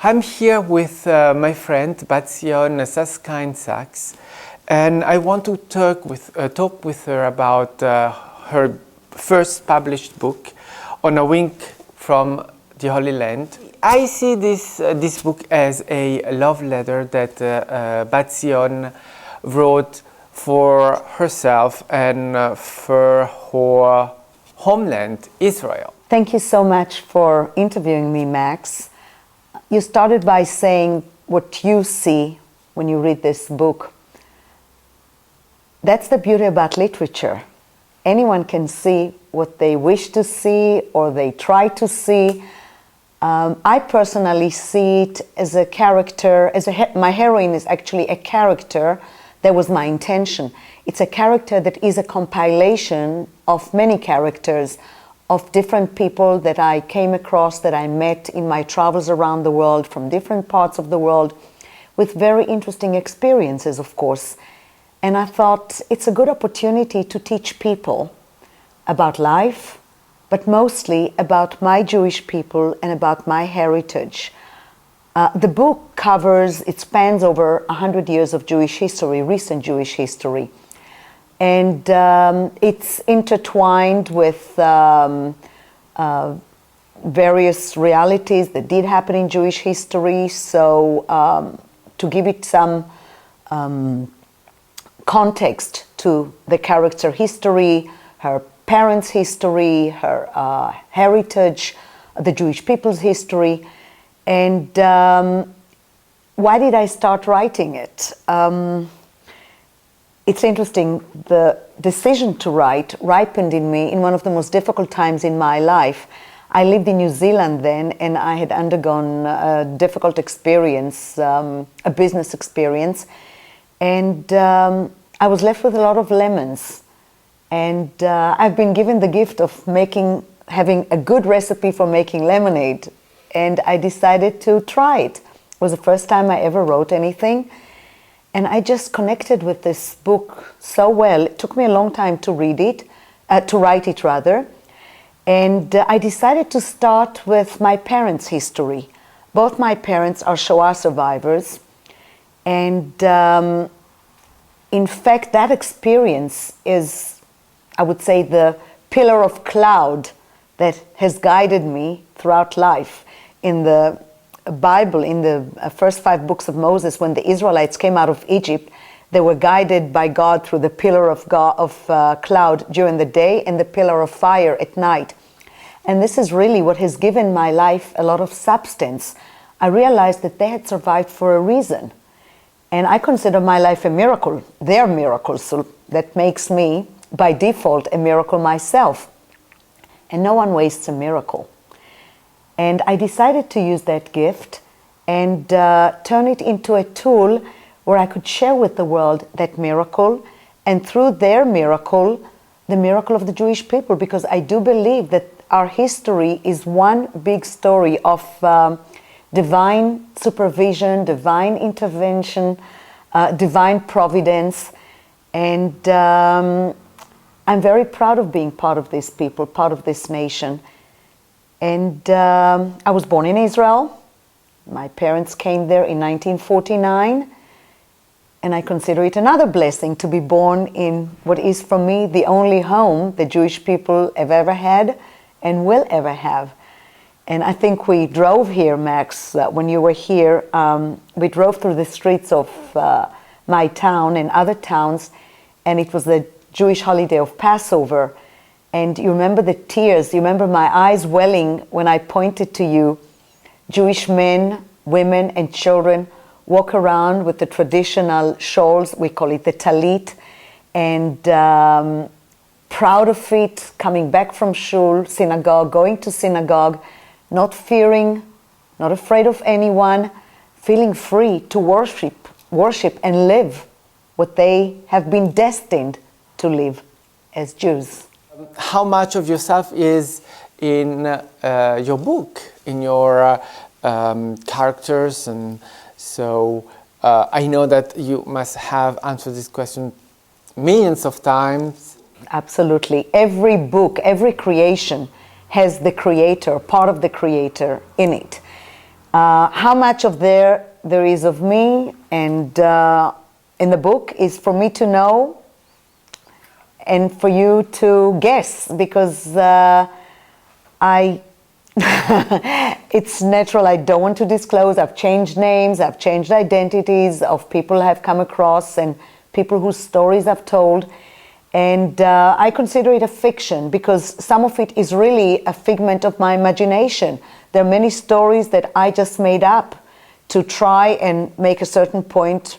I'm here with my friend Bat-Zion Susskind-Sacks, and I want to talk with her about her first published book, On a Wing from the Holy Land. I see this book as a love letter that Bat-Zion wrote for herself and for her homeland, Israel. Thank you so much for interviewing me, Max. You started by saying what you see when you read this book. That's the beauty about literature. Anyone can see what they wish to see or they try to see. I personally see it as a character, my heroine is actually a character. That was my intention. It's a character that is a compilation of many characters, of different people that I came across, that I met in my travels around the world, from different parts of the world, with very interesting experiences, of course. And I thought it's a good opportunity to teach people about life, but mostly about my Jewish people and about my heritage. The book it spans over 100 years of Jewish history, recent Jewish history. And it's intertwined with various realities that did happen in Jewish history. So to give it some context to the character history, her parents' history, her heritage, the Jewish people's history. And why did I start writing it? It's interesting, the decision to write ripened in me in one of the most difficult times in my life. I lived in New Zealand then, and I had undergone a difficult experience, a business experience, and I was left with a lot of lemons. And I've been given the gift of having a good recipe for making lemonade, and I decided to try it. It was the first time I ever wrote anything. And I just connected with this book so well. It took me a long time to write it rather. And I decided to start with my parents' history. Both my parents are Shoah survivors. And in fact, that experience is, I would say, the pillar of cloud that has guided me throughout life. In the Bible, in the first 5 books of Moses, when the Israelites came out of Egypt, they were guided by God through the pillar of cloud during the day and the pillar of fire at night. And this is really what has given my life a lot of substance. I realized that they had survived for a reason. And I consider my life a miracle, their miracle, so that makes me, by default, a miracle myself. And no one wastes a miracle. And I decided to use that gift and turn it into a tool where I could share with the world that miracle, and through their miracle, the miracle of the Jewish people, because I do believe that our history is one big story of divine supervision, divine intervention, divine providence. And I'm very proud of being part of this people, part of this nation. And I was born in Israel. My parents came there in 1949. And I consider it another blessing to be born in what is, for me, the only home the Jewish people have ever had and will ever have. And I think we drove here, Max, when you were here. We drove through the streets of my town and other towns, and it was the Jewish holiday of Passover. And you remember the tears, you remember my eyes welling when I pointed to you. Jewish men, women, and children walk around with the traditional shawls, we call it the talit, and proud of it, coming back from shul, synagogue, going to synagogue, not fearing, not afraid of anyone, feeling free to worship and live what they have been destined to live as Jews. How much of yourself is in your book, in your characters? And so I know that you must have answered this question millions of times. Absolutely. Every book, every creation has the creator, part of the creator in it. How much of there is of me and in the book is for me to know and for you to guess, because it's natural. I don't want to disclose. I've changed names, I've changed identities of people I've come across and people whose stories I've told. And I consider it a fiction because some of it is really a figment of my imagination. There are many stories that I just made up to try and make a certain point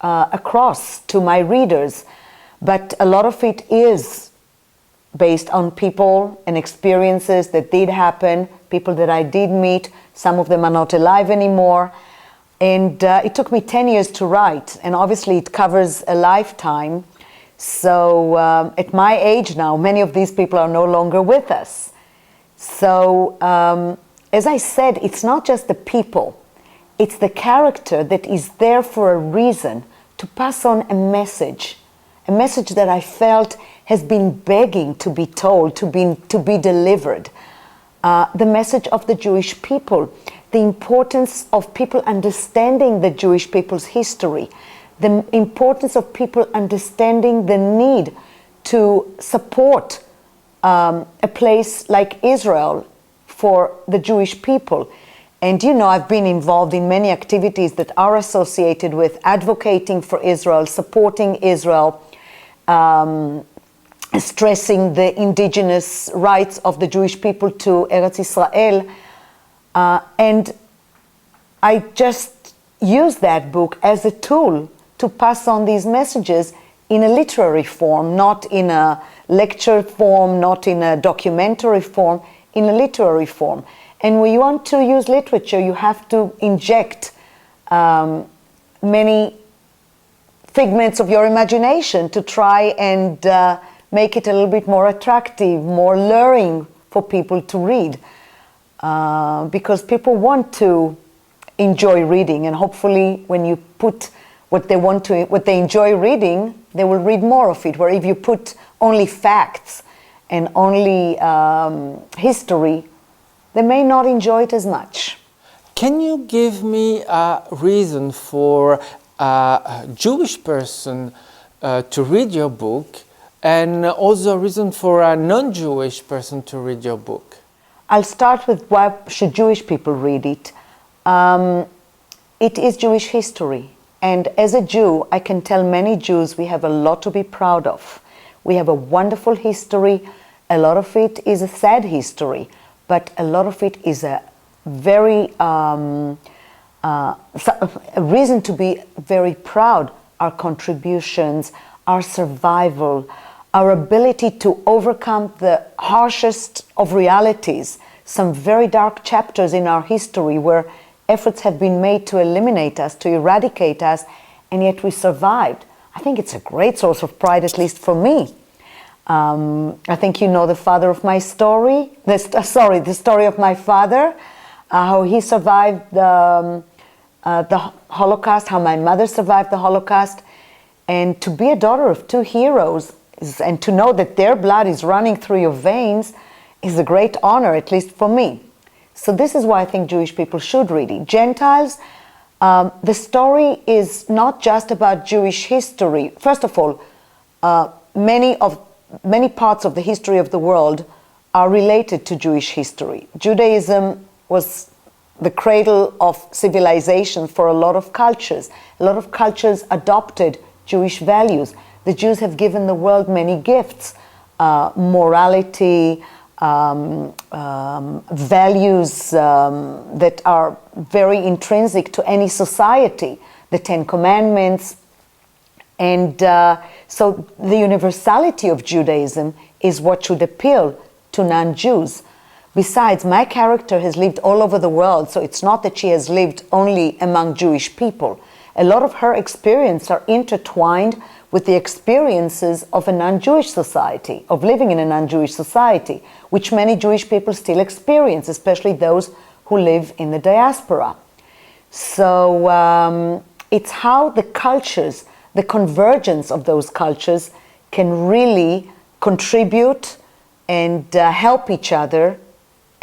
across to my readers. But a lot of it is based on people and experiences that did happen, people that I did meet. Some of them are not alive anymore. And it took me 10 years to write, and obviously it covers a lifetime. So at my age now, many of these people are no longer with us. So as I said, it's not just the people, it's the character that is there for a reason, to pass on a message that I felt has been begging to be told, to be delivered. The message of the Jewish people, the importance of people understanding the Jewish people's history, the importance of people understanding the need to support a place like Israel for the Jewish people. And you know, I've been involved in many activities that are associated with advocating for Israel, supporting Israel, stressing the indigenous rights of the Jewish people to Eretz Israel. And I just use that book as a tool to pass on these messages in a literary form, not in a lecture form, not in a documentary form, in a literary form. And when you want to use literature, you have to inject many figments of your imagination to try and make it a little bit more attractive, more luring for people to read. Because people want to enjoy reading, and hopefully when you put what they enjoy reading, they will read more of it. Where if you put only facts and only history, they may not enjoy it as much. Can you give me a reason for a Jewish person to read your book, and also a reason for a non-Jewish person to read your book? I'll start with why should Jewish people read it. It is Jewish history. And as a Jew, I can tell many Jews we have a lot to be proud of. We have a wonderful history. A lot of it is a sad history, but a lot of it is a very a reason to be very proud. Our contributions, our survival, our ability to overcome the harshest of realities, some very dark chapters in our history where efforts have been made to eliminate us, to eradicate us, and yet we survived. I think it's a great source of pride, at least for me. I think you know the father of my story, the story of my father, how he survived the Holocaust, how my mother survived the Holocaust. And to be a daughter of two heroes and to know that their blood is running through your veins is a great honor, at least for me. So this is why I think Jewish people should read it. Gentiles, the story is not just about Jewish history. First of all, many parts of the history of the world are related to Jewish history. Judaism was the cradle of civilization for a lot of cultures. A lot of cultures adopted Jewish values. The Jews have given the world many gifts, morality, values that are very intrinsic to any society, the Ten Commandments. And so the universality of Judaism is what should appeal to non-Jews. Besides, my character has lived all over the world, so it's not that she has lived only among Jewish people. A lot of her experiences are intertwined with the experiences of a non-Jewish society, of living in a non-Jewish society, which many Jewish people still experience, especially those who live in the diaspora. So it's how the cultures, the convergence of those cultures can really contribute and help each other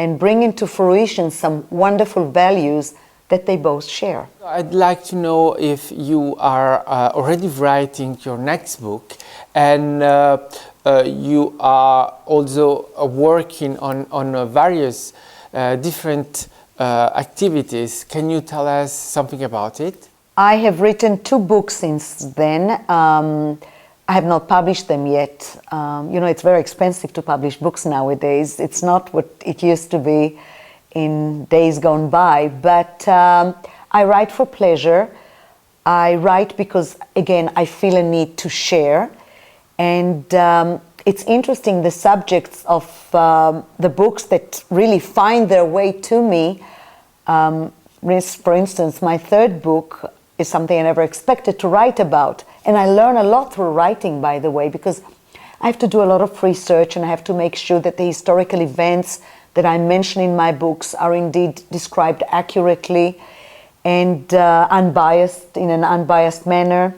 and bring into fruition some wonderful values that they both share. I'd like to know if you are already writing your next book, and you are also working on various different activities. Can you tell us something about it? I have written 2 books since then. I have not published them yet. You know, it's very expensive to publish books nowadays. It's not what it used to be in days gone by, but I write for pleasure. I write because, again, I feel a need to share. And it's interesting, the subjects of the books that really find their way to me. For instance, my 3rd book is something I never expected to write about. And I learn a lot through writing, by the way, because I have to do a lot of research and I have to make sure that the historical events that I mention in my books are indeed described accurately and unbiased, in an unbiased manner.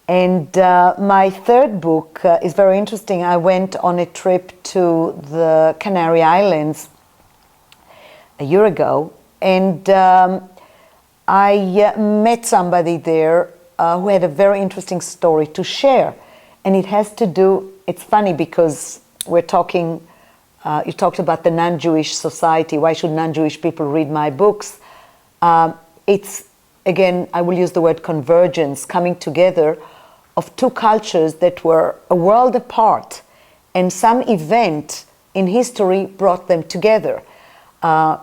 And my 3rd book is very interesting. I went on a trip to the Canary Islands a year ago, and I met somebody there who had a very interesting story to share. And it has to do, it's funny because we're talking, you talked about the non-Jewish society. Why should non-Jewish people read my books? It's, again, I will use the word convergence, coming together of 2 cultures that were a world apart, and some event in history brought them together.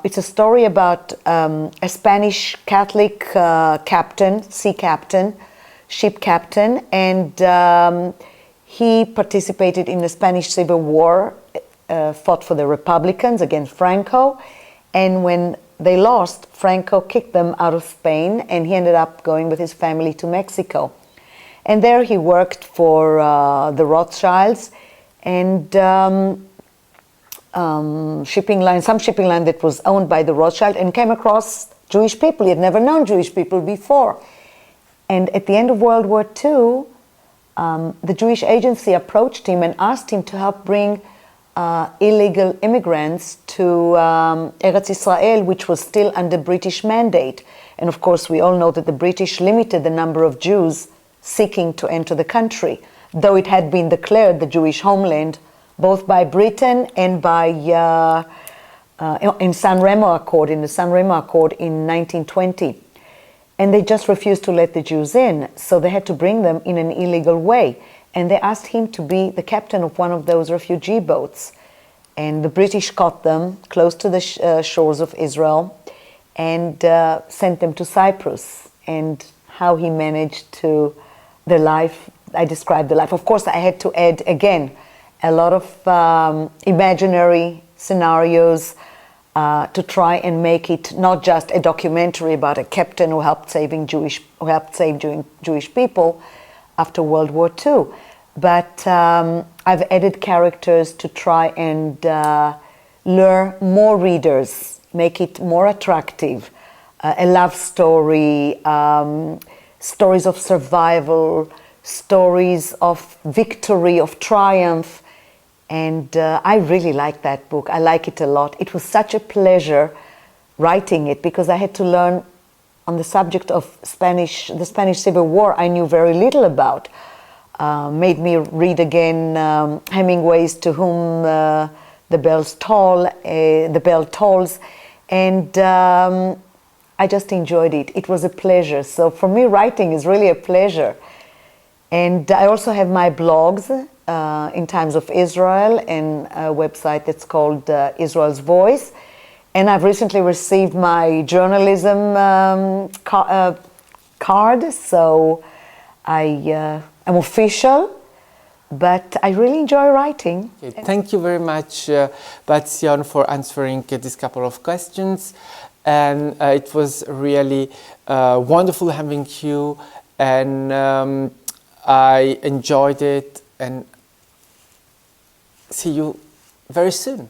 It's a story about a Spanish Catholic captain, sea captain, ship captain, and he participated in the Spanish Civil War, fought for the Republicans against Franco, and when they lost, Franco kicked them out of Spain, and he ended up going with his family to Mexico. And there he worked for the Rothschilds and shipping line, some shipping line that was owned by the Rothschild, and came across Jewish people. He had never known Jewish people before. And at the end of World War II, the Jewish agency approached him and asked him to help bring illegal immigrants to Eretz Israel, which was still under British mandate. And of course, we all know that the British limited the number of Jews seeking to enter the country, though it had been declared the Jewish homeland both by Britain and by in San Remo Accord, in the San Remo Accord in 1920. And they just refused to let the Jews in, so they had to bring them in an illegal way. And they asked him to be the captain of one of those refugee boats. And the British caught them close to the shores of Israel and sent them to Cyprus. And how he managed to, the life, I described the life. Of course, I had to add, again, a lot of imaginary scenarios to try and make it not just a documentary about a captain who helped save Jewish people after World War II, but I've added characters to try and lure more readers, make it more attractive. A love story, stories of survival, stories of victory, of triumph. And I really like that book. I like it a lot. It was such a pleasure writing it because I had to learn on the subject of the Spanish Civil War I knew very little about. Made me read again Hemingway's To Whom the Bell Tolls, and I just enjoyed it. It was a pleasure. So for me, writing is really a pleasure. And I also have my blogs in Times of Israel and a website that's called Israel's Voice. And I've recently received my journalism card, so I'm official, but I really enjoy writing. Okay. Thank you very much, Bat-Zion, for answering these couple of questions. And it was really wonderful having you, and I enjoyed it, and see you very soon.